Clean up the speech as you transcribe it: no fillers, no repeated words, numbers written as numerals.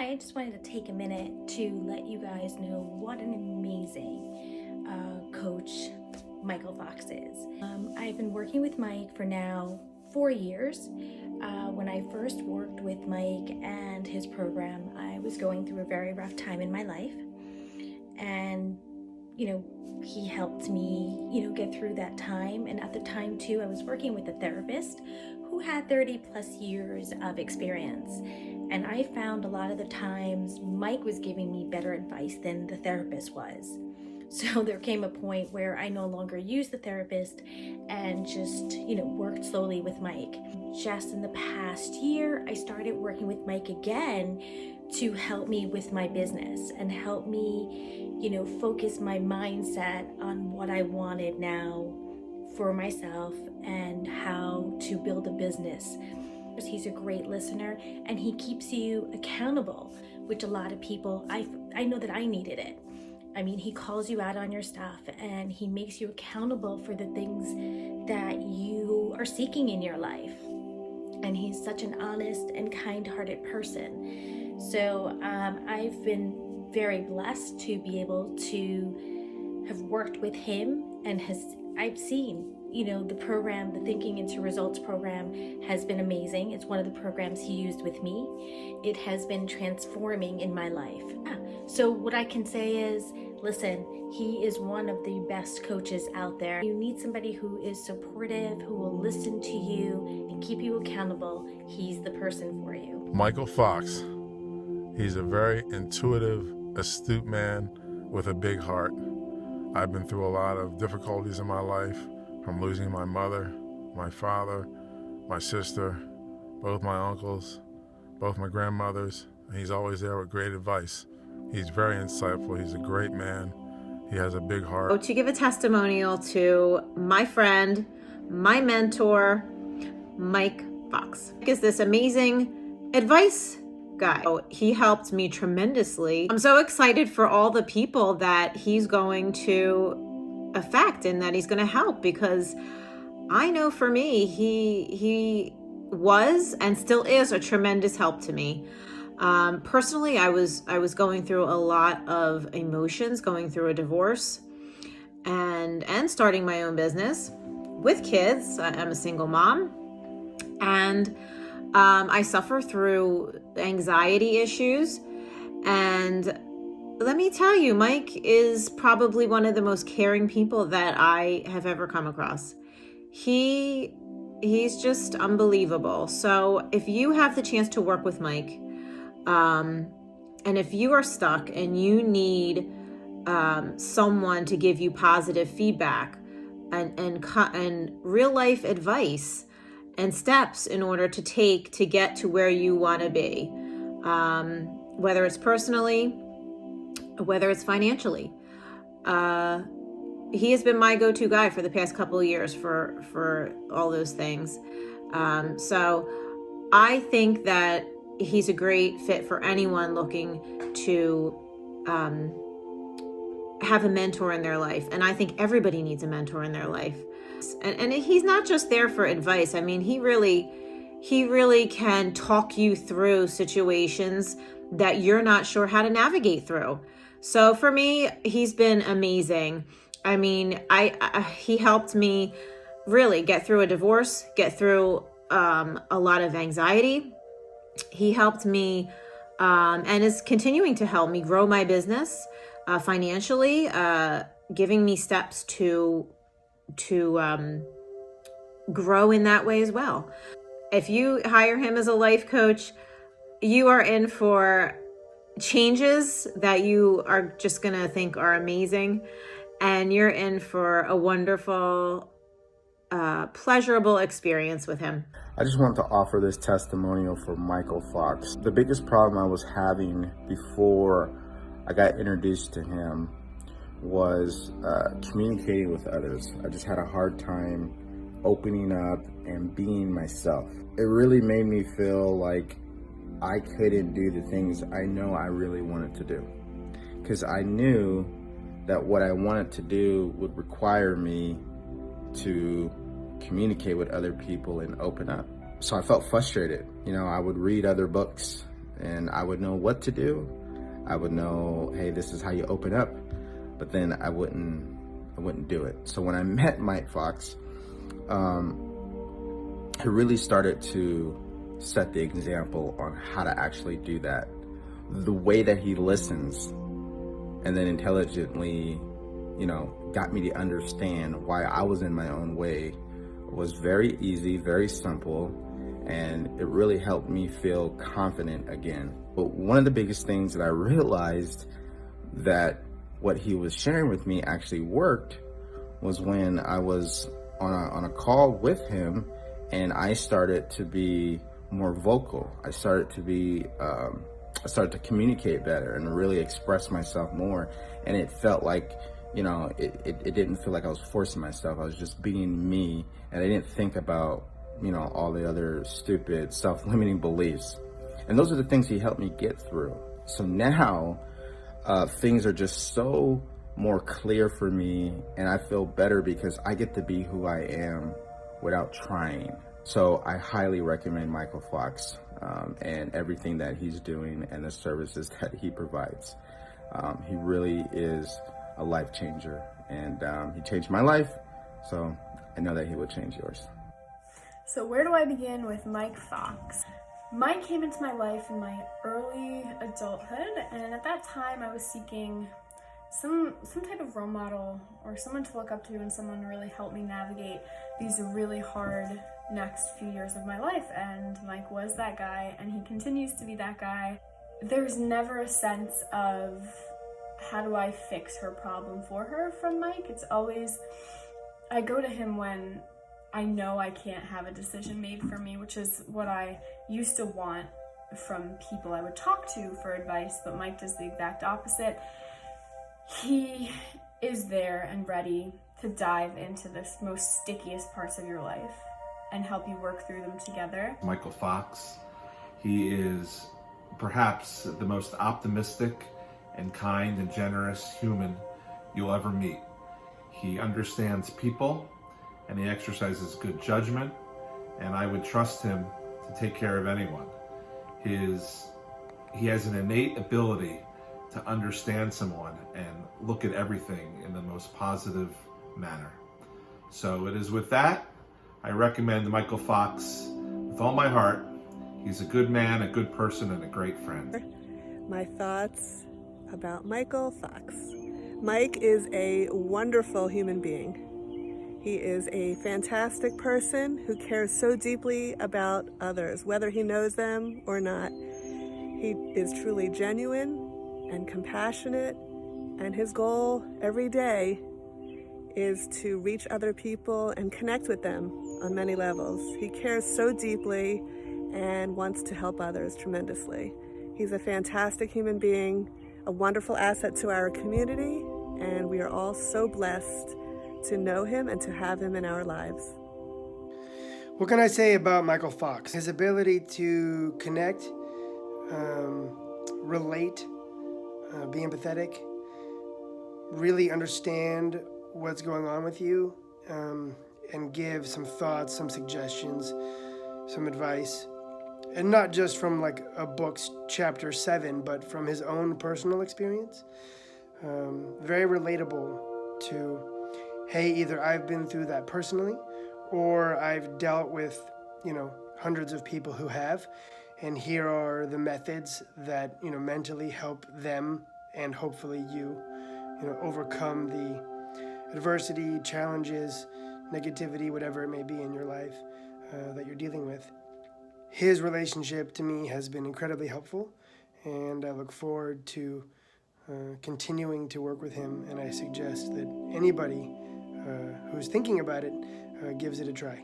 Hi, I just wanted to take a minute to let you guys know what an amazing coach Michael Fox is. I've been working with Mike for now 4 years. When I first worked with Mike and his program, I was going through a very rough time in my life. And, he helped me, get through that time. And at the time too, I was working with a therapist who had 30 plus years of experience. And I found a lot of the times Mike was giving me better advice than the therapist was. So there came a point where I no longer used the therapist and just, worked slowly with Mike. Just in the past year, I started working with Mike again to help me with my business and help me, focus my mindset on what I wanted now for myself and how to build a business. He's a great listener and he keeps you accountable, which a lot of people, I know that I needed it. I mean, he calls you out on your stuff and he makes you accountable for the things that you are seeking in your life. And he's such an honest and kind-hearted person. So I've been very blessed to be able to have worked with him, and I've seen, the program, the Thinking into Results program has been amazing. It's one of the programs he used with me. It has been transforming in my life. So what I can say is, listen, he is one of the best coaches out there. You need somebody who is supportive, who will listen to you and keep you accountable. He's the person for you. Michael Fox. He's a very intuitive, astute man with a big heart. I've been through a lot of difficulties in my life, from losing my mother, my father, my sister, both my uncles, both my grandmothers, and he's always there with great advice. He's very insightful. He's a great man. He has a big heart. To give a testimonial to my friend, my mentor, Mike Fox. Mike is this amazing advice guy. He helped me tremendously. I'm so excited for all the people that he's going to affect and that he's going to help, because I know for me, he was and still is a tremendous help to me. Personally, I was going through a lot of emotions, going through a divorce and starting my own business with kids. I'm a single mom, and I suffer through anxiety issues. And let me tell you, Mike is probably one of the most caring people that I have ever come across. He's just unbelievable. So if you have the chance to work with Mike, and if you are stuck and you need someone to give you positive feedback and real life advice and steps in order to take to get to where you want to be, whether it's personally, whether it's financially, he has been my go-to guy for the past couple of years for all those things. So I think that he's a great fit for anyone looking to have a mentor in their life. And I think everybody needs a mentor in their life. And he's not just there for advice. I mean, he really can talk you through situations that you're not sure how to navigate through. So for me, he's been amazing. I mean, he helped me really get through a divorce, get through a lot of anxiety. He helped me and is continuing to help me grow my business financially, giving me steps to grow in that way as well. If you hire him as a life coach, you are in for changes that you are just going to think are amazing. And you're in for a wonderful, pleasurable experience with him. I just want to offer this testimonial for Michael Fox. The biggest problem I was having before I got introduced to him was communicating with others. I just had a hard time opening up and being myself. It really made me feel like I couldn't do the things I know I really wanted to do, because I knew that what I wanted to do would require me to communicate with other people and open up. So I felt frustrated. I would read other books and I would know what to do. I would know, hey, this is how you open up, but then I wouldn't do it. So when I met Mike Fox, he really started to set the example on how to actually do that. The way that he listens and then intelligently, got me to understand why I was in my own way was very easy, very simple, and it really helped me feel confident again. But one of the biggest things that I realized that what he was sharing with me actually worked was when I was on a call with him and I started to be more vocal. I started to communicate better and really express myself more. And it felt like, it didn't feel like I was forcing myself. I was just being me, and I didn't think about, all the other stupid self-limiting beliefs. And those are the things he helped me get through. So now things are just so more clear for me, and I feel better because I get to be who I am without trying. So I highly recommend Michael Fox and everything that he's doing and the services that he provides. He really is a life changer, and he changed my life, so I know that he will change yours. So where do I begin with Mike Fox? Mike came into my life in my early adulthood, and at that time I was seeking some type of role model or someone to look up to and someone to really help me navigate these really hard next few years of my life. And Mike was that guy, and he continues to be that guy. There's never a sense of how do I fix her problem for her from Mike. It's always, I go to him when I know I can't have a decision made for me, which is what I used to want from people I would talk to for advice, but Mike does the exact opposite. He is there and ready to dive into the most stickiest parts of your life and help you work through them together. Michael Fox, he is perhaps the most optimistic and kind and generous human you'll ever meet. He understands people, and he exercises good judgment, and I would trust him to take care of anyone. He has an innate ability to understand someone and look at everything in the most positive manner. So it is with that, I recommend Michael Fox with all my heart. He's a good man, a good person, and a great friend. My thoughts about Michael Fox. Mike is a wonderful human being. He is a fantastic person who cares so deeply about others, whether he knows them or not. He is truly genuine and compassionate, and his goal every day is to reach other people and connect with them on many levels. He cares so deeply and wants to help others tremendously. He's a fantastic human being, a wonderful asset to our community, and we are all so blessed to know him and to have him in our lives. What can I say about Michael Fox? His ability to connect, relate, be empathetic, really understand what's going on with you, and give some thoughts, some suggestions, some advice. And not just from like a book's chapter 7, but from his own personal experience. Very relatable to, hey, either I've been through that personally, or I've dealt with, hundreds of people who have, and here are the methods that, mentally help them and hopefully you, overcome the adversity, challenges, negativity, whatever it may be in your life that you're dealing with. His relationship to me has been incredibly helpful, and I look forward to continuing to work with him, and I suggest that anybody who's thinking about it gives it a try.